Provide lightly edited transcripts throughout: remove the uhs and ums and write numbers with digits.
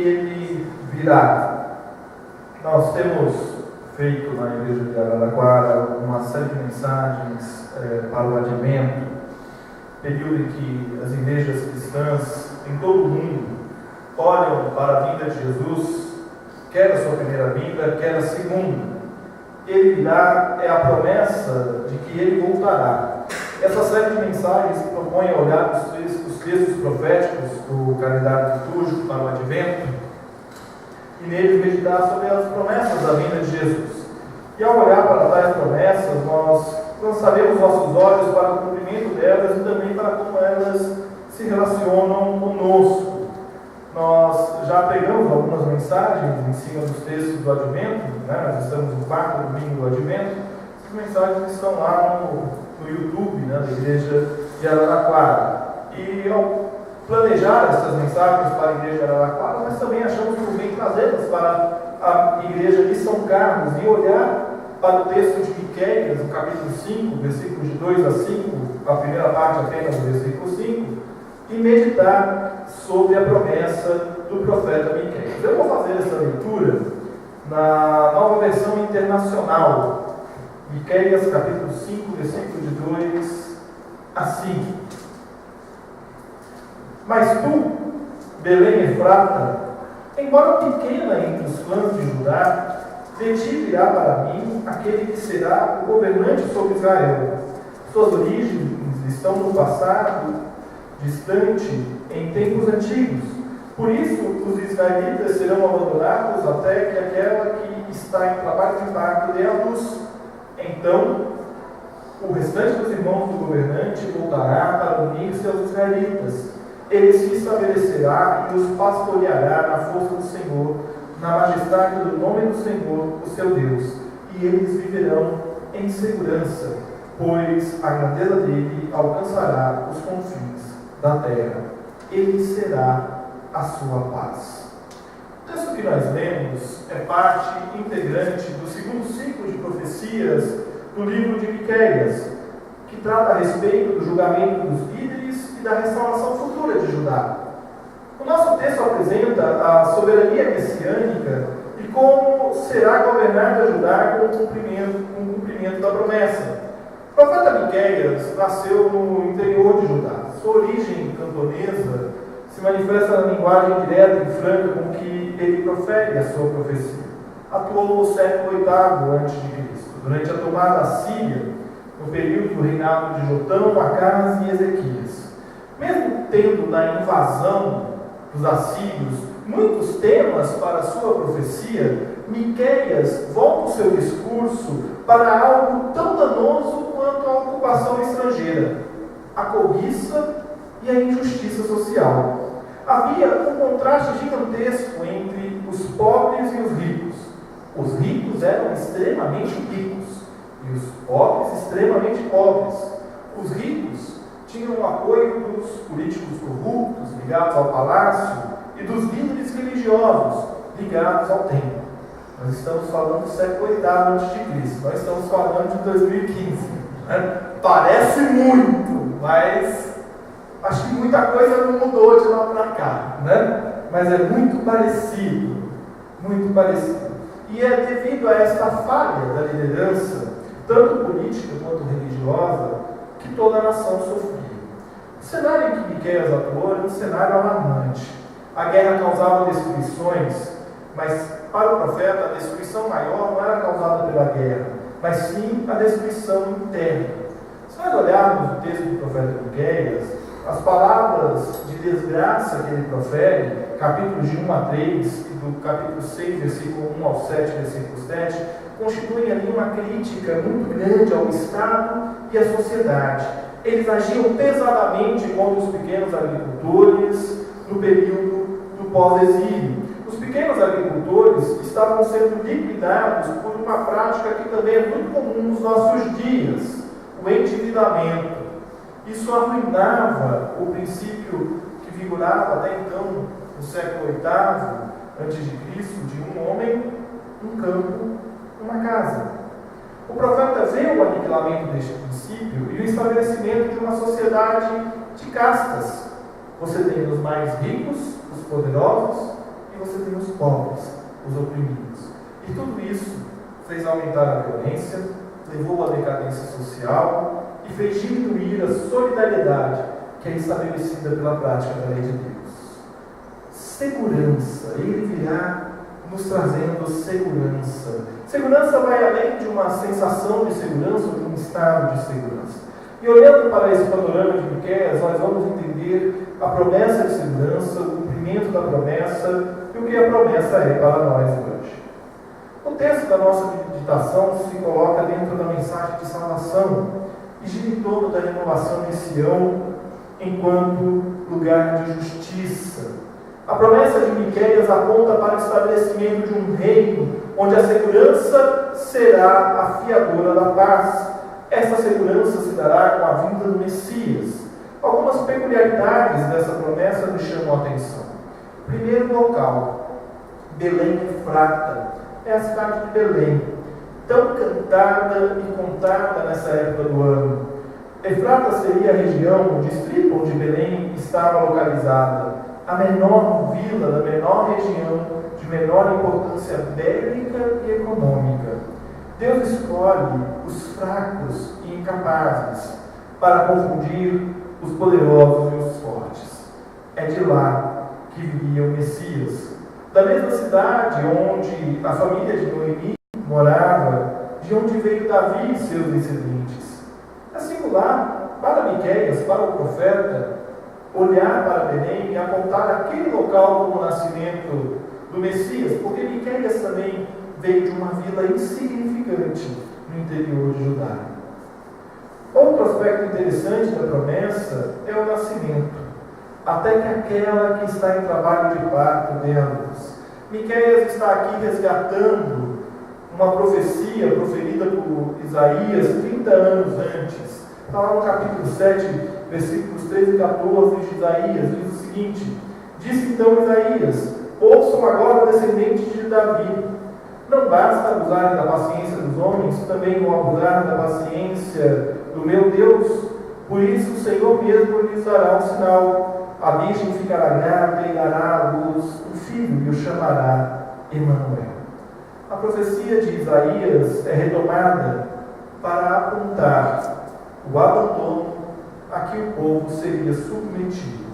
ele virá. Nós temos feito na Igreja de Araraquara uma série de mensagens para o Advento, período em que as igrejas cristãs em todo o mundo olham para a vinda de Jesus, quer a sua primeira vinda, quer a segunda. Ele virá é a promessa de que ele voltará. Essa série de mensagens propõe olhar os textos proféticos do calendário litúrgico para o Advento e neles meditar sobre as promessas da vinda de Jesus. E ao olhar para tais promessas, nós lançaremos nossos olhos para o cumprimento delas e também para como elas se relacionam conosco. Nós já pegamos algumas mensagens em cima dos textos do Advento, né? Nós estamos no quarto domingo do Advento. Essas mensagens estão lá no YouTube, né, da Igreja de Araraquara. E ao planejar essas mensagens para a Igreja de Araraquara, nós também achamos por bem trazê-las para a Igreja de São Carlos e olhar para o texto de Miqueias, no capítulo 5, versículos de 2 a 5, a primeira parte apenas do versículo 5, e meditar sobre a promessa do profeta Miqueias. Eu vou fazer essa leitura na nova versão internacional, Miqueias, capítulo 5, versículo de 2 a 5. Mas tu, Belém Efrata, embora pequena entre os clãs de Judá, de ti virá para mim aquele que será o governante sobre Israel. Suas origens estão no passado, distante, em tempos antigos. Por isso, os israelitas serão abandonados até que aquela que está em trabalho de parto dê a luz. Então, o restante dos irmãos do governante voltará para unir-se aos israelitas. Ele se estabelecerá e os pastoreará na força do Senhor, na majestade do nome do Senhor, o seu Deus. E eles viverão em segurança, pois a grandeza dele alcançará os confins da terra. Ele será a sua paz. O texto que nós lemos é parte integrante do segundo ciclo de profecias do livro de Miqueias, que trata a respeito do julgamento dos líderes e da restauração futura de Judá. O nosso texto apresenta a soberania messiânica e como será governada Judá com o cumprimento da promessa. O profeta Miqueias nasceu no interior de Judá. Sua origem camponesa se manifesta na linguagem direta e franca com que ele profere a sua profecia. Atuou no século VIII a.C., durante a tomada da Síria, no período do reinado de Jotão, Acás e Ezequias. Mesmo tendo na invasão dos assírios muitos temas para a sua profecia, Miqueias volta o seu discurso para algo tão danoso quanto a ocupação estrangeira, a cobiça e a injustiça social. Havia um contraste gigantesco entre os pobres e os ricos. Os ricos eram extremamente ricos e os pobres extremamente pobres. Os ricos tinham o apoio dos políticos corruptos ligados ao palácio e dos líderes religiosos ligados ao templo. Nós estamos falando do século VIII a.C., nós estamos falando de 2015. Né? Parece muito, mas acho que muita coisa não mudou de lá para cá, né? Mas é muito parecido, muito parecido. E é devido a esta falha da liderança, tanto política quanto religiosa, que toda a nação sofria. O cenário em que Miqueias atuou era um cenário alarmante. A guerra causava destruições, mas para o profeta a destruição maior não era causada pela guerra, mas sim a destruição interna. Se nós olharmos o texto do profeta Miqueias, as palavras de desgraça que ele profere, capítulos de 1 a 3, e do capítulo 6, versículo 1 ao 7, versículo 7, constituem ali uma crítica muito grande ao Estado e à sociedade. Eles agiam pesadamente contra os pequenos agricultores no período do pós-exílio. Os pequenos agricultores estavam sendo liquidados por uma prática que também é muito comum nos nossos dias, o endividamento. Isso arruinava o princípio que vigorava até então, no século VIII a.C., de um homem, um campo, uma casa. O profeta vê o aniquilamento deste princípio e o estabelecimento de uma sociedade de castas. Você tem os mais ricos, os poderosos, e e você tem os pobres, os oprimidos. E tudo isso fez aumentar a violência, levou à decadência social e fez diminuir a solidariedade que é estabelecida pela prática da lei de Deus. Segurança, ele virá nos trazendo segurança. Segurança vai além de uma sensação de segurança ou de um estado de segurança. E olhando para esse panorama de Miqueias, nós vamos entender a promessa de segurança, o cumprimento da promessa e o que a promessa é para nós hoje. O texto da nossa meditação se coloca dentro da mensagem de salvação e gira em torno da renovação de Sião enquanto lugar de justiça. A promessa de Miqueias aponta para o estabelecimento de um reino onde a segurança será a fiadora da paz. Essa segurança se dará com a vinda do Messias. Algumas peculiaridades dessa promessa me chamam a atenção. Primeiro local, Belém Efrata, é a cidade de Belém, tão cantada e contada nessa época do ano. Efrata seria a região, o distrito onde Belém estava localizada, a menor vila da menor região, de menor importância bélica e econômica. Deus escolhe os fracos e incapazes para confundir os poderosos e os fortes. É de lá que viria o Messias. Da mesma cidade onde a família de Noemi morava, de onde veio Davi e seus descendentes. É singular para Miqueias, para o profeta, olhar para Belém e apontar aquele local como o nascimento do Messias, porque Miqueias também veio de uma vila insignificante no interior de Judá. Outro aspecto interessante da promessa é o nascimento, até que aquela que está em trabalho de parto dela. Miqueias está aqui resgatando uma profecia proferida por Isaías 30 anos antes. Está lá no capítulo 7, versículos 13 e 14 de Isaías, diz o seguinte: disse então Isaías: ouçam agora, descendentes de Davi, não basta abusarem da paciência dos homens, também vão abusar da paciência do meu Deus. Por isso o Senhor mesmo lhes dará um sinal: a virgem ficará grávida e dará à luz um filho e o chamará Emanuel. A profecia de Isaías é retomada para apontar o abandono a que o povo seria submetido.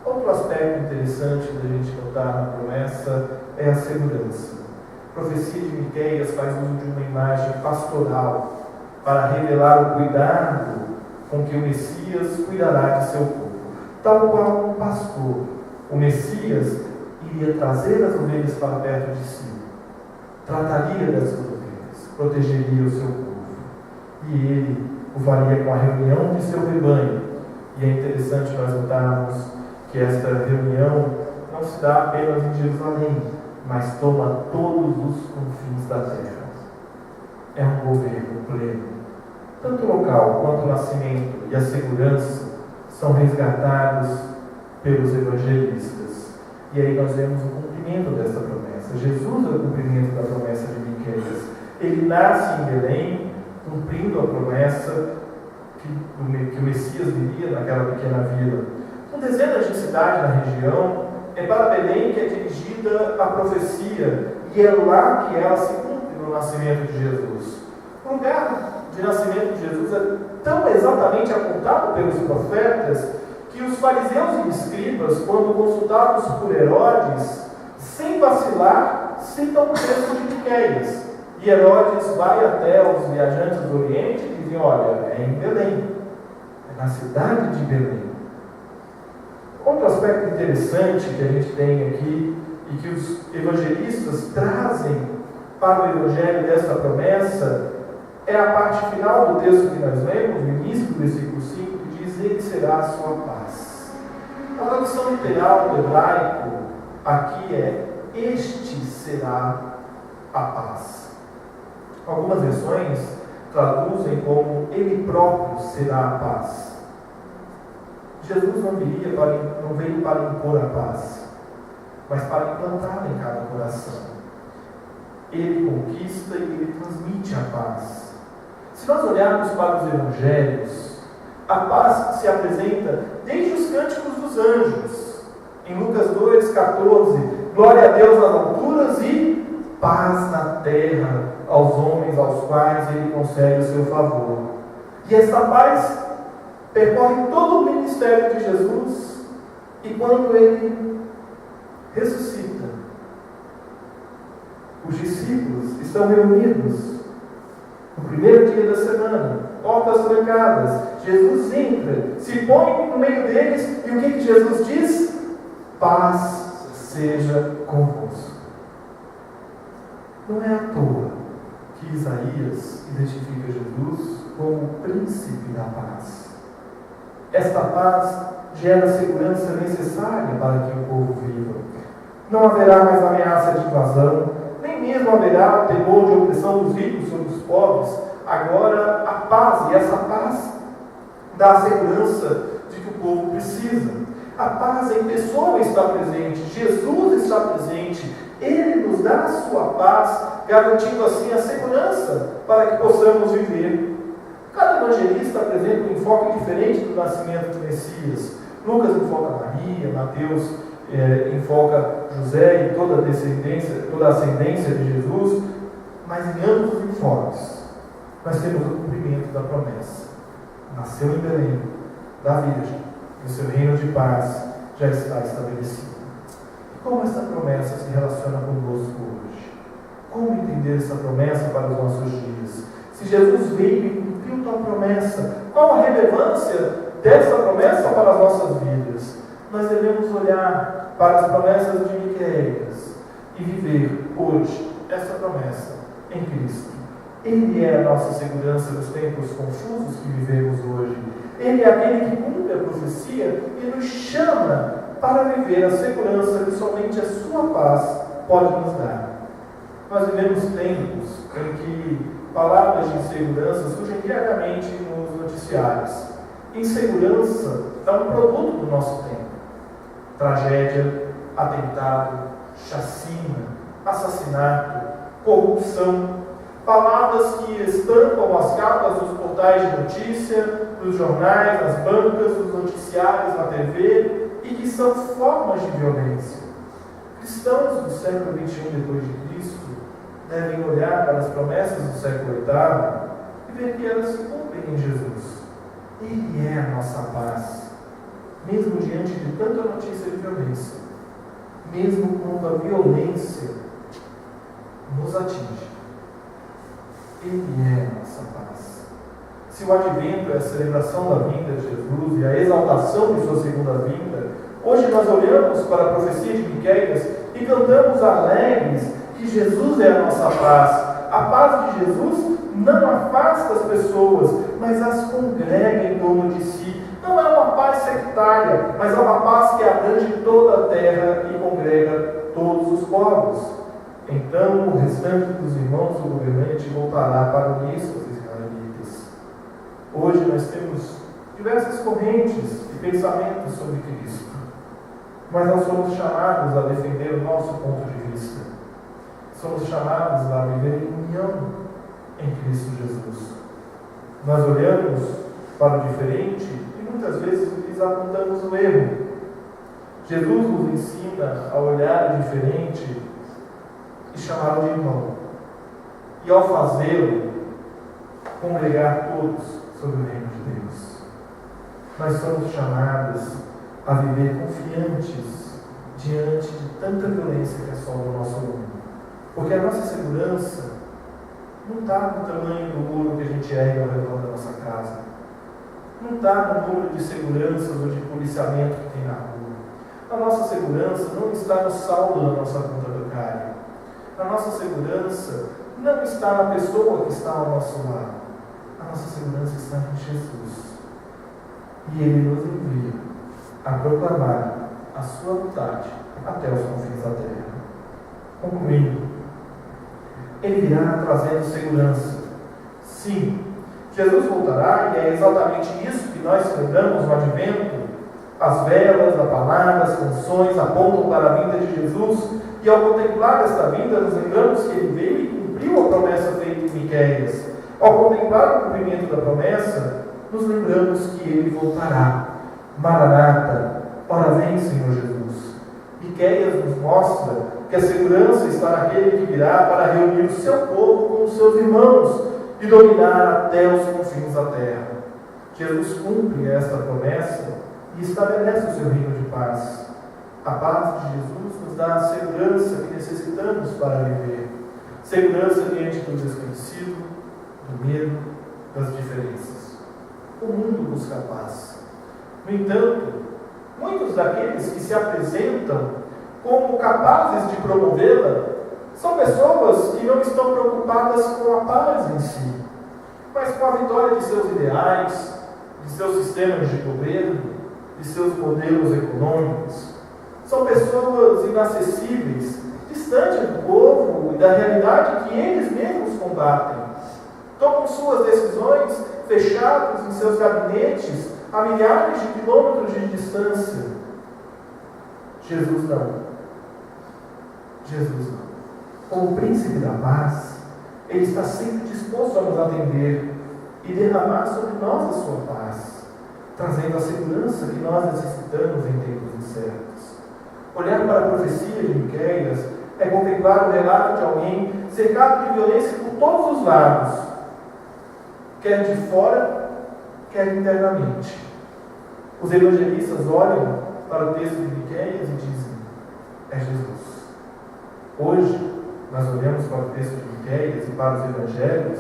Outro aspecto interessante da gente notar na promessa é a segurança. A profecia de Miqueias faz uso de uma imagem pastoral para revelar o cuidado com que o Messias cuidará de seu povo. Tal qual um pastor, o Messias iria trazer as ovelhas para perto de si, trataria dessas ovelhas, protegeria o seu povo, e ele o faria com a reunião de seu rebanho. E é interessante nós notarmos que esta reunião não se dá apenas em Jerusalém, mas toma todos os confins da terra. É um governo pleno. Tanto o local quanto o nascimento e a segurança são resgatados pelos evangelistas. E aí nós vemos o cumprimento dessa promessa. Jesus é o cumprimento da promessa de Miqueias. Ele nasce em Belém, cumprindo a promessa que o Messias viria naquela pequena vila. Com dezenas de cidades na região, é para Belém que é dirigida a profecia, e é lá que ela se cumpre no nascimento de Jesus. O lugar de nascimento de Jesus é tão exatamente apontado pelos profetas que os fariseus e escribas, quando consultados por Herodes, sem vacilar, citam o texto de Miqueias. E Herodes vai até os viajantes do Oriente e dizem: olha, é em Belém, é na cidade de Belém. Outro aspecto interessante que a gente tem aqui e que os evangelistas trazem para o evangelho desta promessa é a parte final do texto que nós lemos, no início do versículo 5, que diz: ele será a sua paz. A tradução literal do hebraico aqui é: este será a paz. Algumas versões traduzem como: ele próprio será a paz. Jesus não veio para impor a paz, mas para implantá-la em cada coração. Ele conquista e ele transmite a paz. Se nós olharmos para os evangelhos, a paz se apresenta desde os cânticos dos anjos. Em Lucas 2,14, glória a Deus nas alturas e paz na terra aos homens aos quais Ele concede o seu favor. E essa paz percorre todo o ministério de Jesus, e quando Ele ressuscita, os discípulos estão reunidos no primeiro dia da semana, portas trancadas. Jesus entra, se põe no meio deles, e o que Jesus diz? Paz seja convosco. Não é à toa que Isaías identifica Jesus como o príncipe da paz. Esta paz gera a segurança necessária para que o povo viva. Não haverá mais ameaça de invasão, nem mesmo haverá o temor de opressão dos ricos sobre os pobres. Agora a paz, e essa paz dá a segurança de que o povo precisa. A paz em pessoa está presente, Jesus está presente, Ele nos dá a sua paz, garantindo assim a segurança para que possamos viver. Cada evangelista apresenta um enfoque diferente do nascimento do Messias. Lucas enfoca Maria, Mateus enfoca José e toda a descendência, toda a ascendência de Jesus, mas em ambos os enfoques nós temos o cumprimento da promessa. Nasceu em Belém, da Virgem, e o seu reino de paz já está estabelecido. E como essa promessa se relaciona conosco hoje? Como entender essa promessa para os nossos dias? Se Jesus veio e cumpriu tua promessa, qual a relevância dessa promessa para as nossas vidas? Nós devemos olhar para as promessas de Miqueias e viver hoje essa promessa em Cristo. Ele é a nossa segurança nos tempos confusos que vivemos hoje. Ele é aquele que cumpre a profecia e nos chama para viver a segurança que somente a sua paz pode nos dar. Nós vivemos tempos em que palavras de insegurança surgem diariamente nos noticiários. Insegurança é um produto do nosso tempo. Tragédia, atentado, chacina, assassinato, corrupção. Palavras que estampam as capas dos portais de notícia, nos jornais, nas bancas, nos noticiários, na TV, e que são formas de violência. Cristãos do século XXI depois de Cristo devem olhar para as promessas do século VIII e ver que elas se cumprem em Jesus. Ele é a nossa paz, mesmo diante de tanta notícia de violência, mesmo quando a violência nos atinge. Ele é a nossa paz. Se o advento é a celebração da vinda de Jesus e a exaltação de sua segunda vinda, hoje nós olhamos para a profecia de Miqueias e cantamos alegres que Jesus é a nossa paz. A paz de Jesus não afasta as pessoas, mas as congrega em torno de si. Não é uma paz sectária, mas é uma paz que abrange toda a terra e congrega todos os povos. Então o restante dos irmãos do governante voltará para unir-se aos israelitas. Hoje nós temos diversas correntes e pensamentos sobre Cristo, mas nós somos chamados a defender o nosso ponto de vista. Somos chamados a viver em união em Cristo Jesus. Nós olhamos para o diferente e muitas vezes lhes apontamos o erro. Jesus nos ensina a olhar o diferente e chamá-lo de irmão. E ao fazê-lo, congregar todos sobre o reino de Deus. Nós somos chamados a viver confiantes diante de tanta violência que assola o nosso mundo. Porque a nossa segurança não está no tamanho do muro que a gente ergue ao redor da nossa casa. Não está no número de seguranças ou de policiamento que tem na rua. A nossa segurança não está no saldo da nossa conta bancária. A nossa segurança não está na pessoa que está ao nosso lado. A nossa segurança está em Jesus. E Ele nos envia a proclamar a sua vontade até os confins da terra. Concluindo, Ele virá trazendo segurança. Sim, Jesus voltará e é exatamente isso que nós celebramos no Advento. As velas, a palavra, as canções apontam para a vinda de Jesus. E ao contemplar esta vinda, nos lembramos que Ele veio e cumpriu a promessa feita em Miqueias. Ao contemplar o cumprimento da promessa, nos lembramos que Ele voltará. Maranata, ora vem, Senhor Jesus. Miqueias Miqueias nos mostra que a segurança está naquele que virá para reunir o seu povo com os seus irmãos e dominar até os confins da terra. Jesus cumpre esta promessa e estabelece o seu reino de paz. A paz de Jesus nos dá a segurança que necessitamos para viver. Segurança diante do desconhecido, do medo, das diferenças. O mundo busca paz. No entanto, muitos daqueles que se apresentam como capazes de promovê-la são pessoas que não estão preocupadas com a paz em si, mas com a vitória de seus ideais, de seus sistemas de governo, de seus modelos econômicos. São pessoas inacessíveis, distantes do povo e da realidade que eles mesmos combatem. Tomam suas decisões fechados em seus gabinetes a milhares de quilômetros de distância. Jesus não. Jesus não. Como príncipe da paz, Ele está sempre disposto a nos atender e derramar sobre nós a sua paz, trazendo a segurança que nós necessitamos em tempos incertos. Olhar para a profecia de Miqueias é contemplar o relato de alguém cercado de violência por todos os lados, quer de fora, quer internamente. Os evangelistas olham para o texto de Miqueias e dizem: é Jesus. Hoje, nós olhamos para o texto de Miqueias e para os evangelhos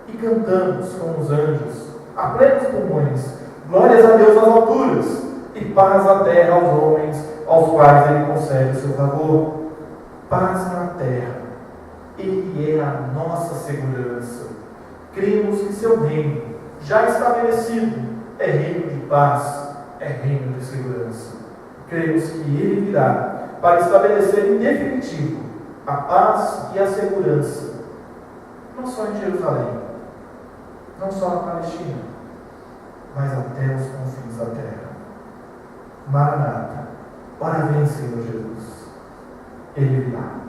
e cantamos com os anjos, a plenos pulmões, glórias a Deus nas alturas e paz à terra aos homens aos quais Ele concede o seu favor. Paz na terra. Ele é a nossa segurança. Cremos que seu reino, já estabelecido, é reino de paz, é reino de segurança. Cremos que Ele virá para estabelecer em definitivo a paz e a segurança, não só em Jerusalém, não só na Palestina, mas até os confins da terra. Maranata, ora vem, Senhor Jesus. Ele virá.